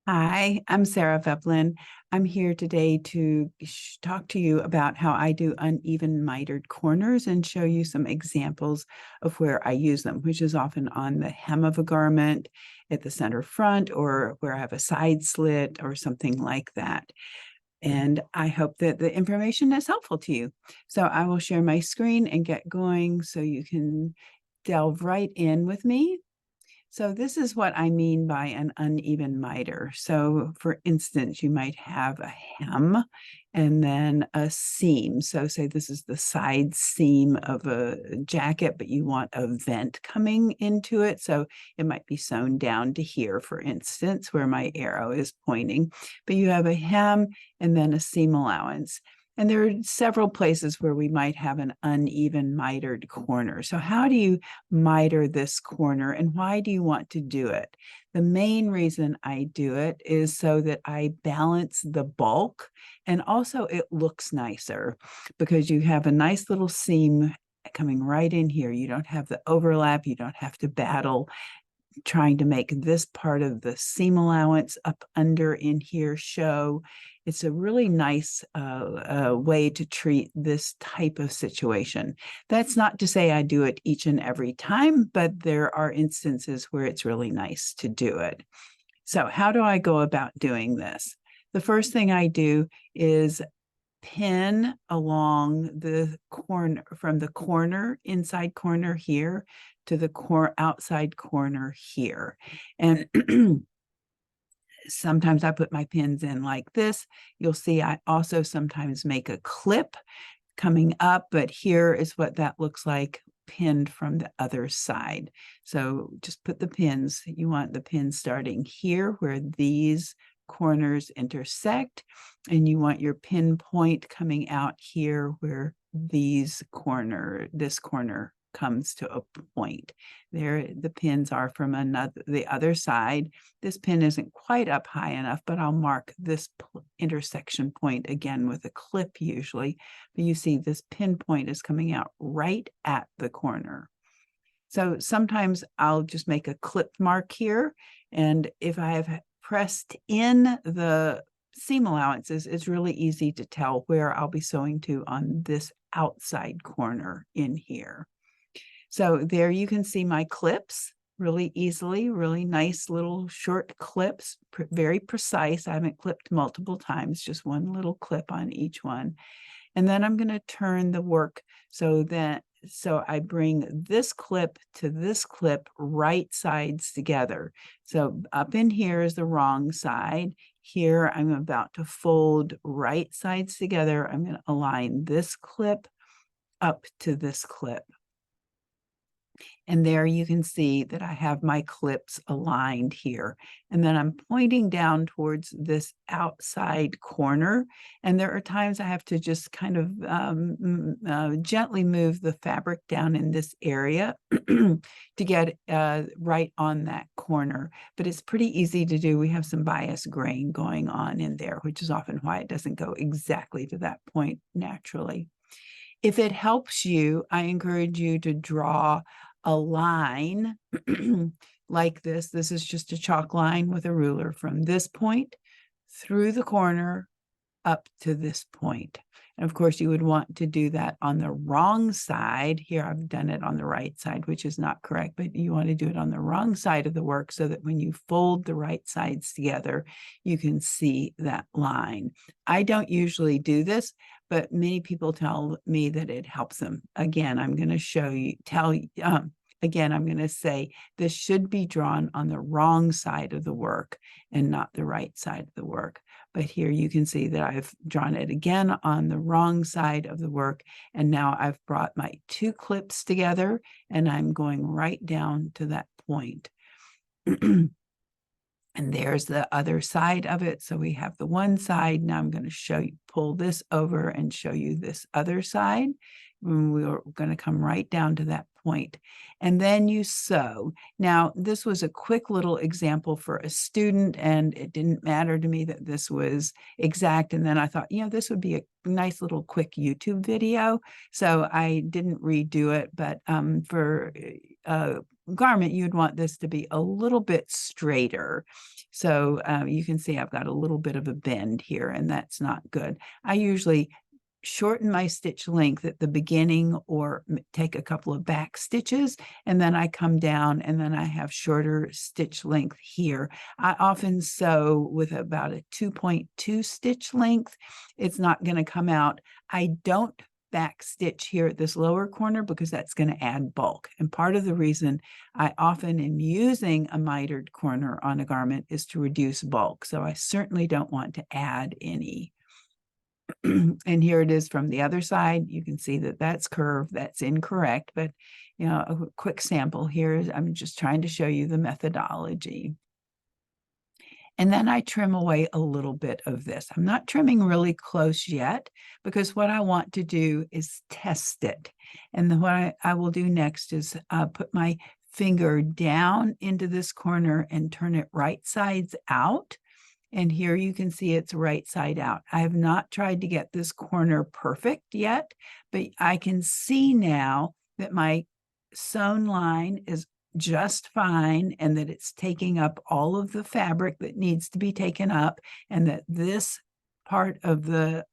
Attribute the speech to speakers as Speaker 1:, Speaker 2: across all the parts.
Speaker 1: Hi, I'm Sarah Veplin. I'm here today to talk to you about how I do uneven mitered corners and show you some examples of where I use them, which is often on the hem of a garment, at the center front, or where I have a side slit or something like that. And I hope that the information is helpful to you. So I will share my screen and get going so you can delve right in with me. So this is what I mean by an uneven miter. So for instance, you might have a hem and then a seam. So say this is the side seam of a jacket, but you want a vent coming into it. So it might be sewn down to here, for instance, where my arrow is pointing. But you have a hem and then a seam allowance. And there are several places where we might have an uneven mitered corner. So how do you miter this corner and why do you want to do it? The main reason I do it is so that I balance the bulk and also it looks nicer because you have a nice little seam coming right in here. You don't have the overlap. You don't have to battle trying to make this part of the seam allowance up under in here show. It's a really nice way to treat this type of situation. That's not to say I do it each and every time, but there are instances where it's really nice to do it. So how do I go about doing this? The first thing I do is pin along the corner from the corner, inside corner here to the outside corner here. And sometimes I put my pins in like this. You'll see I also sometimes make a clip coming up, but here is what that looks like pinned from the other side. So just put the pins. You want the pin starting here where these corners intersect, and you want your pin point coming out here where this corner comes to a point. There, the pins are from the other side. This pin isn't quite up high enough, but I'll mark this intersection point again with a clip usually. But you see this pin point is coming out right at the corner. So sometimes I'll just make a clip mark here. And if I have pressed in the seam allowances, it's really easy to tell where I'll be sewing to on this outside corner in here. So there you can see my clips really easily, really nice little short clips, very precise. I haven't clipped multiple times, just one little clip on each one. And then I'm going to turn the work so I bring this clip to this clip right sides together. So up in here is the wrong side. Here I'm about to fold right sides together. I'm going to align this clip up to this clip. And there you can see that I have my clips aligned here. And then I'm pointing down towards this outside corner. And there are times I have to just kind of gently move the fabric down in this area to get right on that corner. But it's pretty easy to do. We have some bias grain going on in there, which is often why it doesn't go exactly to that point naturally. If it helps you, I encourage you to draw a line like this. This is just a chalk line with a ruler from this point through the corner up to this point. And of course, you would want to do that on the wrong side. Here, I've done it on the right side, which is not correct, but you want to do it on the wrong side of the work so that when you fold the right sides together, you can see that line. I don't usually do this, but many people tell me that it helps them. Again, I'm going to again, I'm going to say this should be drawn on the wrong side of the work and not the right side of the work. But here you can see that I've drawn it again on the wrong side of the work. And now I've brought my two clips together and I'm going right down to that point. And there's the other side of it. So we have the one side. Now I'm going to show you, pull this over and show you this other side. And we're going to come right down to that point. And then you sew. Now, this was a quick little example for a student, and it didn't matter to me that this was exact. And then I thought, this would be a nice little quick YouTube video. So I didn't redo it, but for garment, you'd want this to be a little bit straighter. So you can see I've got a little bit of a bend here, and that's not good. I usually shorten my stitch length at the beginning or take a couple of back stitches, and then I come down and then I have shorter stitch length here. I often sew with about a 2.2 stitch length. It's not going to come out. I don't back stitch here at this lower corner because that's going to add bulk. And part of the reason I often am using a mitered corner on a garment is to reduce bulk. So I certainly don't want to add any. And here it is from the other side. You can see that that's curved, that's incorrect, but a quick sample here. I'm just trying to show you the methodology. And then I trim away a little bit of this. I'm not trimming really close yet because what I want to do is test it. And then what I will do next is put my finger down into this corner and turn it right sides out. And here you can see it's right side out. I have not tried to get this corner perfect yet, but I can see now that my sewn line is just fine and that it's taking up all of the fabric that needs to be taken up, and that this part of the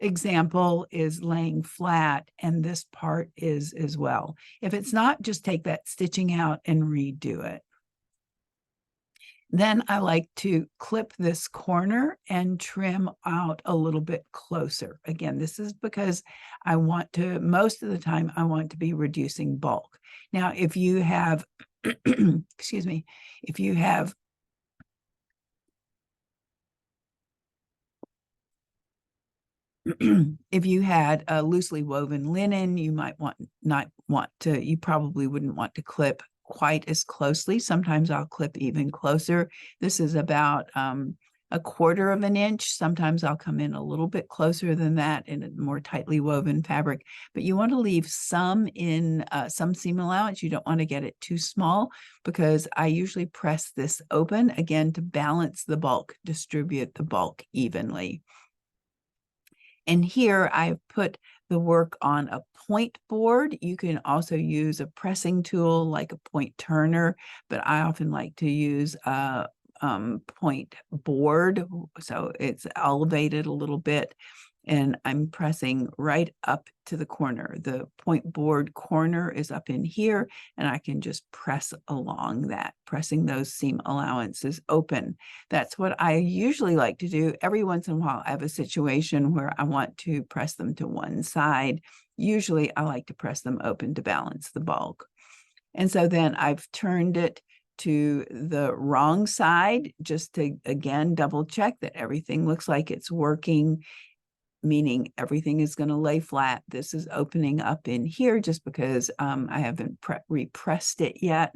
Speaker 1: example is laying flat and this part is as well. If it's not, just take that stitching out and redo it. Then I like to clip this corner and trim out a little bit closer. Again, this is because I want to, most of the time, I want to be reducing bulk. Now, if you have, excuse me, if you have if you had a loosely woven linen, you might you probably wouldn't want to clip quite as closely. Sometimes I'll clip even closer. This is about a quarter of an inch. Sometimes I'll come in a little bit closer than that in a more tightly woven fabric, but you want to leave some in some seam allowance. You don't want to get it too small because I usually press this open again to balance the bulk, distribute the bulk evenly. And here I've put the work on a point board. You can also use a pressing tool like a point turner, but I often like to use a point board. So it's elevated a little bit and I'm pressing right up to the corner. The point board corner is up in here and I can just press along that, pressing those seam allowances open. That's what I usually like to do. Every once in a while, I have a situation where I want to press them to one side. Usually I like to press them open to balance the bulk. And so then I've turned it to the wrong side just to, again, double check that everything looks like it's working, meaning everything is going to lay flat. This is opening up in here just because I haven't repressed it yet.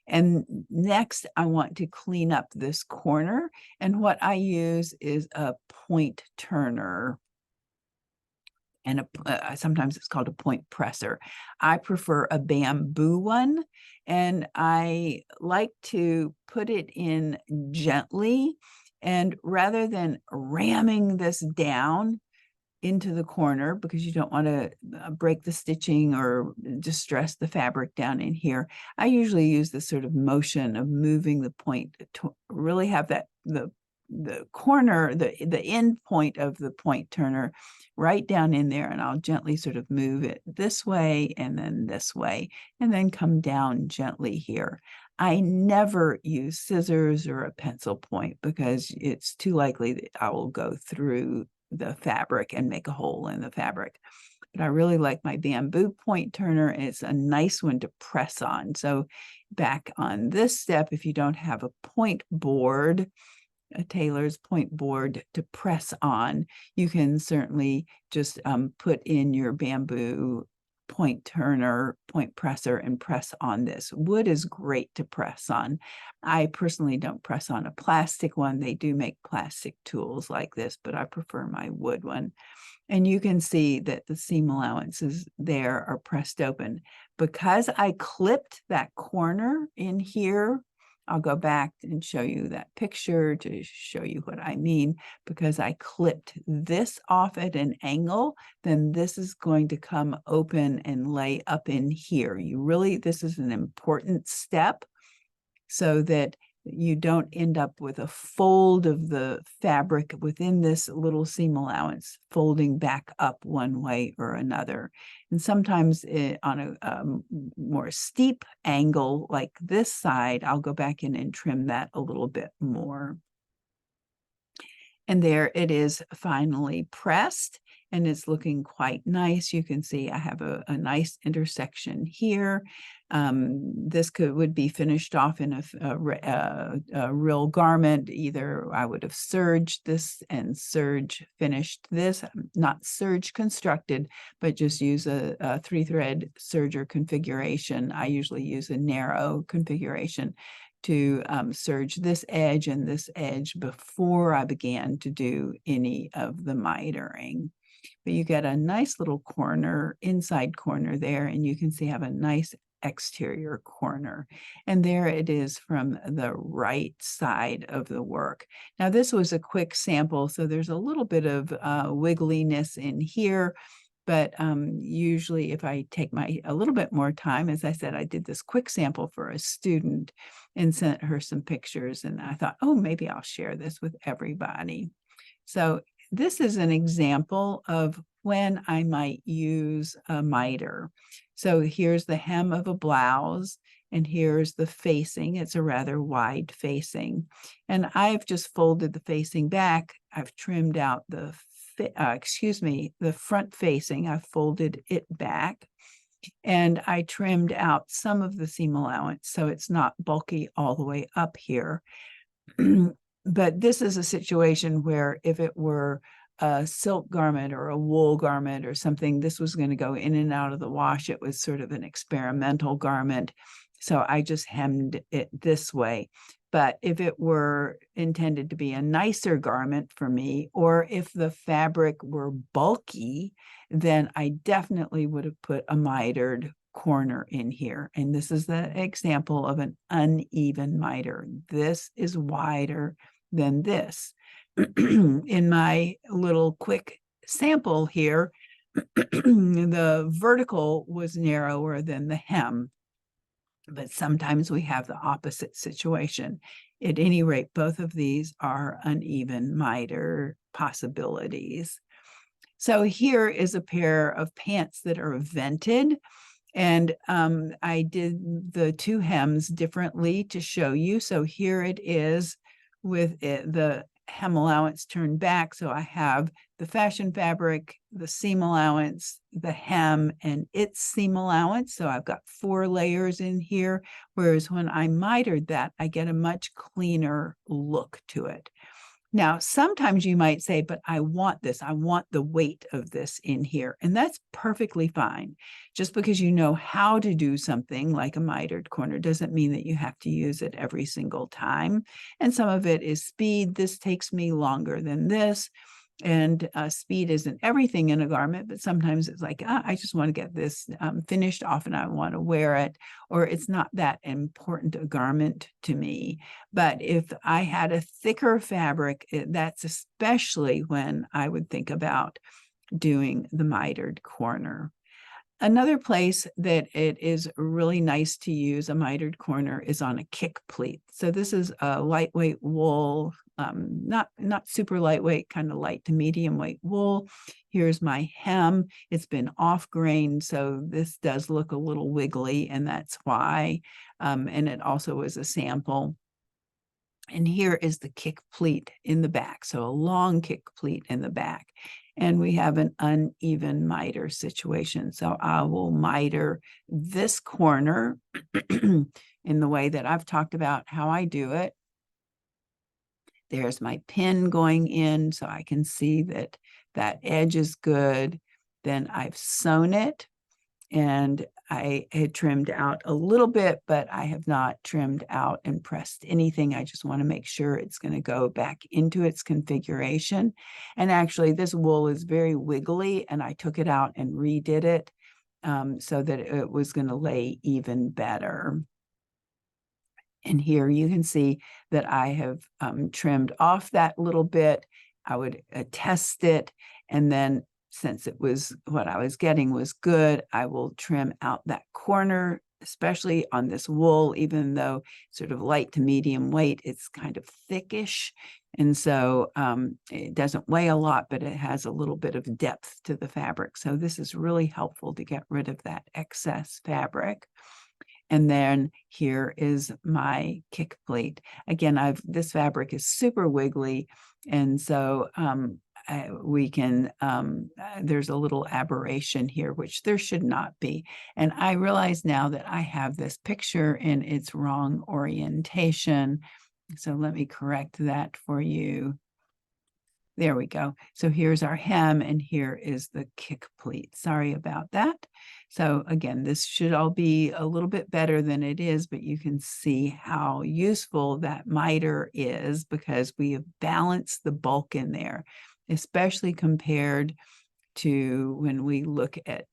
Speaker 1: And next, I want to clean up this corner. And what I use is a point turner. And sometimes it's called a point presser. I prefer a bamboo one. And I like to put it in gently. And rather than ramming this down into the corner, because you don't want to break the stitching or distress the fabric down in here, I usually use this sort of motion of moving the point to really have that the corner, the end point of the point turner right down in there, and I'll gently sort of move it this way and then this way, and then come down gently here. I never use scissors or a pencil point because it's too likely that I will go through the fabric and make a hole in the fabric. But I really like my bamboo point turner, and it's a nice one to press on. So back on this step, if you don't have a point board, a tailor's point board to press on, you can certainly just put in your bamboo point turner, point presser, and press on this. Wood is great to press on. I personally don't press on a plastic one. They do make plastic tools like this, but I prefer my wood one. And you can see that the seam allowances there are pressed open. Because I clipped that corner in here, I'll go back and show you that picture to show you what I mean. Because I clipped this off at an angle, then this is going to come open and lay up in here. This is an important step so that you don't end up with a fold of the fabric within this little seam allowance folding back up one way or another. And sometimes on a more steep angle like this side, I'll go back in and trim that a little bit more. And there it is finally pressed, and it's looking quite nice. You can see I have a nice intersection here. This would be finished off in a real garment. Either I would have serged this and serge finished this, not serge constructed, but just use a 3-thread serger configuration. I usually use a narrow configuration to serge this edge and this edge before I began to do any of the mitering. But you get a nice little corner, inside corner there, and you can see I have a nice exterior corner. And there it is from the right side of the work. Now this was a quick sample, so there's a little bit of wiggliness in here. But usually if I take a little bit more time, as I said, I did this quick sample for a student and sent her some pictures, and I thought, oh, maybe I'll share this with everybody. So this is an example of when I might use a miter. So here's the hem of a blouse, and here's the facing. It's a rather wide facing. And I've just folded the facing back. I've trimmed out the front facing. I folded it back, and I trimmed out some of the seam allowance so it's not bulky all the way up here. But this is a situation where if it were a silk garment or a wool garment or something, this was going to go in and out of the wash. It was sort of an experimental garment, so I just hemmed it this way. But if it were intended to be a nicer garment for me, or if the fabric were bulky, then I definitely would have put a mitered corner in here. And this is the example of an uneven miter. This is wider than this. In my little quick sample here, the vertical was narrower than the hem. But sometimes we have the opposite situation. At any rate, both of these are uneven miter possibilities. So here is a pair of pants that are vented. And I did the two hems differently to show you. So here it is with the hem allowance turned back. So I have the fashion fabric, the seam allowance, the hem, and its seam allowance. So I've got 4 layers in here. Whereas when I mitered that, I get a much cleaner look to it. Now, sometimes you might say, but I want this. I want the weight of this in here. And that's perfectly fine. Just because you know how to do something like a mitered corner doesn't mean that you have to use it every single time. And some of it is speed. This takes me longer than this. And speed isn't everything in a garment, but sometimes it's like, I just want to get this finished off and I want to wear it, or it's not that important a garment to me. But if I had a thicker fabric, that's especially when I would think about doing the mitered corner. Another place that it is really nice to use a mitered corner is on a kick pleat. So this is a lightweight wool, not super lightweight, kind of light to medium weight wool. Here's my hem. It's been off grain, so this does look a little wiggly, and that's why. And it also is a sample. And here is the kick pleat in the back. So a long kick pleat in the back. And we have an uneven miter situation. So I will miter this corner in the way that I've talked about how I do it. There's my pin going in, so I can see that that edge is good. Then I've sewn it, and I had trimmed out a little bit, but I have not trimmed out and pressed anything. I just want to make sure it's going to go back into its configuration. And actually, this wool is very wiggly, and I took it out and redid it so that it was going to lay even better. And here you can see that I have trimmed off that little bit. I would test it, and then since it was what I was getting was good, I will trim out that corner, especially on this wool, even though sort of light to medium weight, it's kind of thickish. And so it doesn't weigh a lot, but it has a little bit of depth to the fabric. So this is really helpful to get rid of that excess fabric. And then here is my kick pleat. Again, this fabric is super wiggly. And so we can, there's a little aberration here, which there should not be. And I realize now that I have this picture in its wrong orientation. So let me correct that for you. There we go. So here's our hem, and here is the kick pleat. Sorry about that. So again, this should all be a little bit better than it is, but you can see how useful that miter is because we have balanced the bulk in there, especially compared to when we look at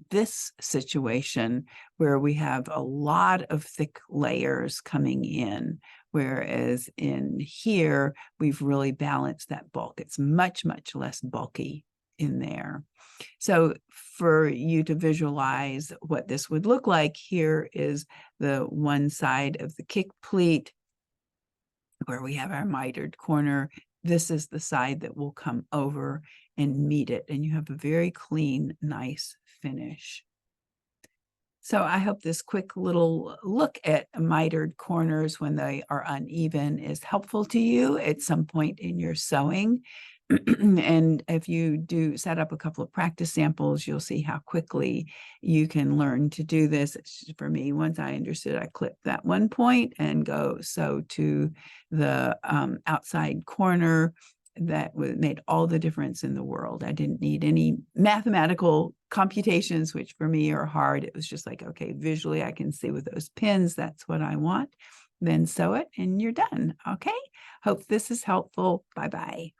Speaker 1: this situation where we have a lot of thick layers coming in, whereas in here, we've really balanced that bulk. It's much, much less bulky in there. So for you to visualize what this would look like, here is the one side of the kick pleat where we have our mitered corner. This is the side that will come over and meet it, and you have a very clean, nice finish. So I hope this quick little look at mitered corners when they are uneven is helpful to you at some point in your sewing. And if you do set up a couple of practice samples, you'll see how quickly you can learn to do this. For me, once I understood, I clipped that one point and go sew to the outside corner. That made all the difference in the world. I didn't need any mathematical computations, which for me are hard. It was just like, okay, visually I can see with those pins, that's what I want. Then sew it and you're done. Okay. Hope this is helpful. Bye-bye.